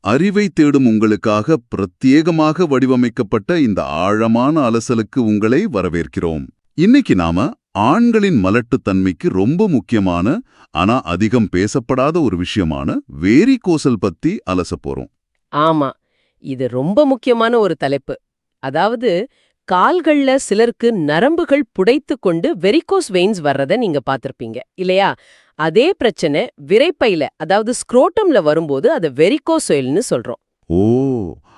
அறிவை தேடும் உங்களுக்காக பிரத்யேகமாக வடிவமைக்கப்பட்ட இந்த ஆழமான அலசலுக்கு உங்களை வரவேற்கிறோம். இன்னைக்கு நாம ஆண்களின் மலட்டுத்தன்மைக்கு ரொம்ப முக்கியமான ஆனா அதிகம் பேசப்படாத ஒரு விஷயமான வேரிகோசல் பத்தி அலசப் போறோம். ஆமா, இது ரொம்ப முக்கியமான ஒரு தலைப்பு. அதாவது கால்கள்ல சிலருக்கு நரம்புகள் புடைத்து கொண்டு வெரிகோஸ் வெயின்ஸ் வர்றத நீங்க பார்த்திருப்பீங்க இல்லையா? அதே பிரச்சனை விரைப்பையில, அதாவது ஸ்க்ரோட்டம்ல வரும்போது அது வெரிகோசெயில்னு சொல்றோம். ஓ,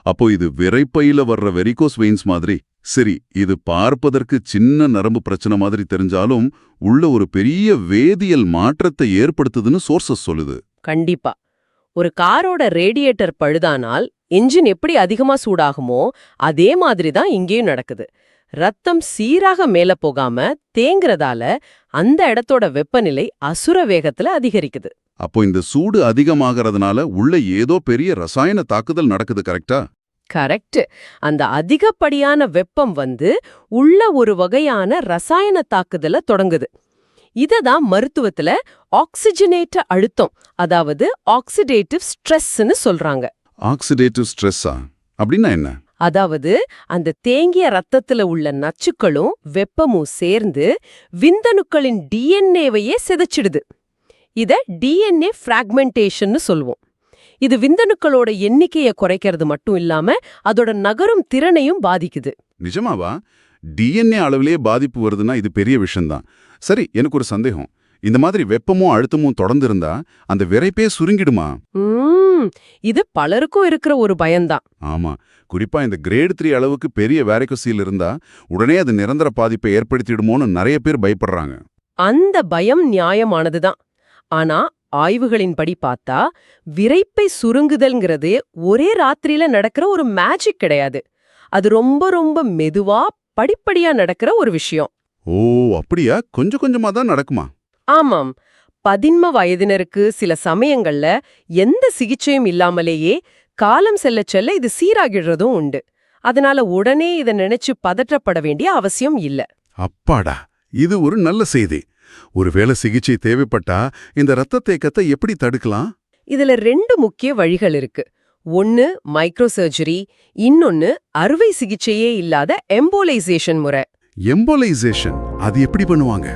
அப்போ இது விரைப்பையில வர்ற வெரிகோஸ் வெயின்ஸ் மாதிரி. சரி, இது பார்ப்பதற்கு சின்ன நரம்பு பிரச்சனை மாதிரி தெரிஞ்சாலும் உள்ள ஒரு பெரிய வேதியியல் மாற்றத்தை ஏற்படுத்துதுன்னு சோர்சஸ் சொல்லுது. கண்டிப்பா. ஒரு காரோட ரேடியேட்டர் பழுதானால் என்ஜின் எப்படி அதிகமா சூடாகுமோ அதே மாதிரி தான் இங்கேயும் நடக்குது. ரத்தம் சீராக மேல போகாம தேங்குறதால அந்த இடத்தோட வெப்பநிலை அசுர வேகத்துல அதிகரிக்குது. அப்போ இந்த சூடு அதிகமாகறதுனால உள்ள ஏதோ பெரிய ரசாயன தாக்குதல் நடக்குது, கரெக்டா? கரெக்ட். அந்த அதிகப்படியான வெப்பம் உள்ள ஒரு வகையான ரசாயன தாக்குதல தொடங்குது. இததான் மருத்துவத்துல ஆக்சிஜனேற்ற அழுத்தம், அதாவது ஆக்சிடேட்டிவ் ஸ்ட்ரெஸ்ன்னு சொல்றாங்க. ஆக்சிடேட்டிவ் ஸ்ட்ரெஸ்ஸா அப்படின்னா என்ன? அதாவது அந்த தேங்கிய ரத்தத்துல உள்ள நச்சுக்களும் வெப்பமும் சேர்ந்து விந்தணுக்களின் டிஎன்ஏவையே சிதைச்சிடுது. இத டிஎன்ஏ ஃப்ராக்மெண்டேஷன்னு சொல்லுவோம். இது விந்தணுக்களோட எண்ணிக்கையை குறைக்கிறது மட்டும் இல்லாம அதோட நகரும் திறனையும் பாதிக்குது. நிஜமாவா? டிஎன்ஏ அளவிலேயே பாதிப்பு வருதுன்னா இது பெரிய விஷயம்தான். சரி, எனக்கு ஒரு சந்தேகம். இந்த மாதிரி வெப்பமும் அழுத்தமும் தொடர்ந்து இருந்தா அந்த விரைப்பே சுருங்கிடுமா? இது பலருக்கும் இருக்கிற ஒரு பயம்தான். ஆமா, குறிப்பா இந்த கிரேட் 3 அளவுக்கு பெரிய வேரிகோசீல் இருந்தா உடனே அது நிரந்தர பாதிப்பை ஏற்படுத்திடுமோன்னு நிறைய பேர் பயப்படுறாங்க. அந்த பயம் நியாயமானதுதான். ஆனா ஆய்வுகளின்படி பார்த்தா விரைப்பை சுருங்குதல்ங்கிறது ஒரே ராத்திரியில நடக்கிற ஒரு மேஜிக் கிடையாது. அது ரொம்ப ரொம்ப மெதுவா படிப்படியா நடக்கிற ஒரு விஷயம். ஓ, அப்படியா? கொஞ்சம் கொஞ்சமா தான் நடக்குமா? ஆமாம். 11 வயதினருக்கு சில சமயங்கள்ல எந்த சிகிச்சையும் இல்லாமலேயே காலம் செல்ல செல்ல இது சீராகிடுறதும் உண்டு. அதனால உடனே இதை நினைச்சு பதற்றப்பட வேண்டிய அவசியம் இல்ல. அப்பாடா, இது ஒரு நல்ல செய்தி. ஒருவேளை சிகிச்சை தேவைப்பட்டா இந்த இரத்த தேக்கத்தை எப்படி தடுக்கலாம்? இதுல 2 முக்கிய வழிகள் இருக்கு. ஒன்னு மைக்ரோ சர்ஜரி, இன்னொன்னு அறுவை சிகிச்சையே இல்லாத எம்போலைசேஷன் முறை. எம்போலைசேஷன், அது எப்படி பண்ணுவாங்க?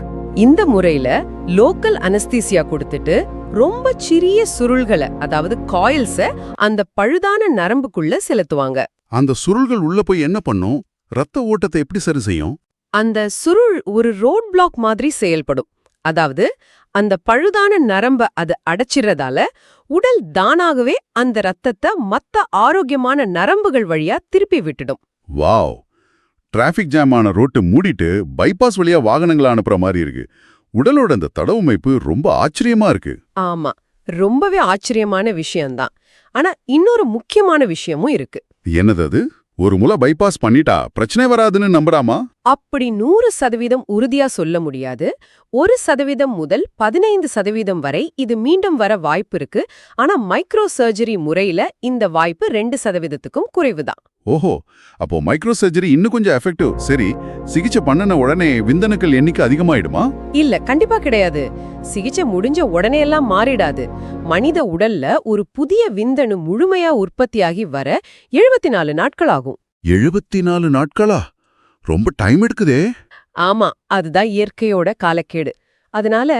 இந்த முறையில லோக்கல் அனஸ்தீசியா கொடுத்துட்டு ரொம்ப சிறிய சுருள்களை, அதாவது காயில்ஸ அந்த பழுதான நரம்புக்குள்ள செலுத்துவாங்க. அந்த சுருள்கள் உள்ள போய் என்ன பண்ணும்? ரத்த ஓட்டத்தை எப்படி சரி செய்யும்? அந்த சுருள் ஒரு ரோட் பிளாக் மாதிரி செயல்படும். அதாவது அந்த பழுதான நரம்ப அது அடைச்சிறதால உடல் தானாகவே அந்த ரத்தத்தை மத்த ஆரோக்கியமான நரம்புகள் வழியா திருப்பி விட்டுடும். வாவ்! டிராஃபிக் ஜாம் ஆன ரோட்டு மூடிட்டு பைபாஸ் வழியா வாகனங்களை அனுப்புற மாதிரி இருக்கு. உடலோட அந்த தடவமைப்பு ரொம்ப ஆச்சரியமா இருக்கு. ஆமா, ரொம்பவே ஆச்சரியமான விஷயம்தான். ஆனா இன்னொரு முக்கியமான விஷயமும் இருக்கு. என்னது அது? ஒரு முறை பைபாஸ் பண்ணிட்டா பிரச்சனை வராதுன்னு நம்புறாமா? அப்படி 100% உறுதியா சொல்ல முடியாது. 1% முதல் 15% வரை இது மீண்டும் வர வாய்ப்பு இருக்கு. ஆனா மைக்ரோ சர்ஜரி முறையில இந்த வாய்ப்பு 2%க்கும் குறைவுதான். ஓஹோ, அப்போ மைக்ரோ சர்ஜரி இன்னும் கொஞ்சம் எஃபெக்டிவ். சரி, சிகிச்சை பண்ணன உடனே விந்தணுக்கள் எண்ணிக்கை அதிகமாயிடுமா? இல்ல, கண்டிப்பா கிடையாது. சிகிச்சை முடிஞ்ச உடனே எல்லாம் மாறிடாது. மனித உடல்ல ஒரு புதிய விந்தணு முழுமையா உற்பத்தியாகி வர 74 நாட்கள் ஆகும். 74 நாட்களா? ரொம்ப டைம் எடுக்குதே. ஆமா, அதுதான் இயற்கையோட காலக்கேடு. அதனால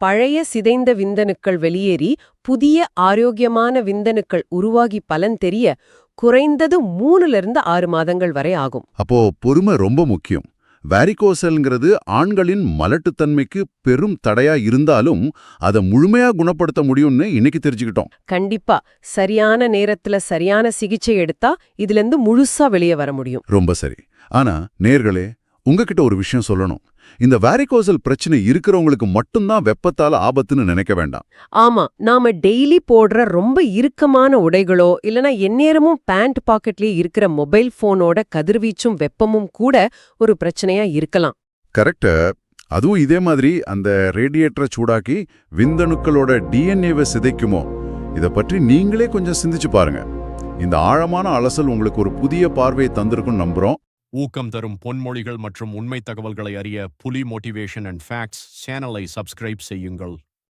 பழைய சிதைந்த விந்தணுக்கள் வெளியேறி புதிய ஆரோக்கியமான விந்தணுக்கள் உருவாகி பலன் தெரிய குறைந்தது 3 to 6 மாதங்கள் வரை ஆகும். அப்போ பொறுமை ரொம்ப முக்கியம். வேரிகோசல்ங்கிறது ஆண்களின் மலட்டுத்தன்மைக்கு பெரும் தடையா இருந்தாலும் அதை முழுமையா குணப்படுத்த முடியும்னு இன்னைக்கு தெரிஞ்சுக்கிட்டோம். கண்டிப்பா சரியான நேரத்துல சரியான சிகிச்சை எடுத்தா இதுல இருந்து முழுசா வெளியே வர முடியும். ரொம்ப சரி. ஆனா நேர்களே, உங்ககிட்ட ஒரு விஷயம் சொல்லணும். இந்த வேரிகோசல் பிரச்சனை இருக்கிறவங்களுக்கு மட்டும்தான் வெப்பத்தால ஆபத்துன்னு நினைக்க வேண்டாம். ஆமா, நாம டெய்லி போடுற ரொம்ப இறுக்கமான உடைகளோ இல்லனா எந்நேரமும் பேண்ட் பாக்கெட்லயே இருக்கிற மொபைல் போனோட கதிர்வீச்சும் வெப்பமும் கூட ஒரு பிரச்சனையா இருக்கலாம். கரெக்ட். அதுவும் இதே மாதிரி அந்த ரேடியேட்டரை சூடாக்கி விந்தணுக்களோட டிஎன்ஏவை சிதைக்குமோ? இத பற்றி நீங்களே கொஞ்சம் சிந்திச்சு பாருங்க. இந்த ஆழமான அலசல் உங்களுக்கு ஒரு புதிய பார்வையை தந்திருக்கும் நம்புறோம். ஊக்கம் தரும் பொன்மொழிகள் மற்றும் உண்மை தகவல்களை அறிய புலி மோட்டிவேஷன் அண்ட் ஃபேக்ட்ஸ் சேனலை சப்ஸ்கிரைப் செய்யுங்கள்.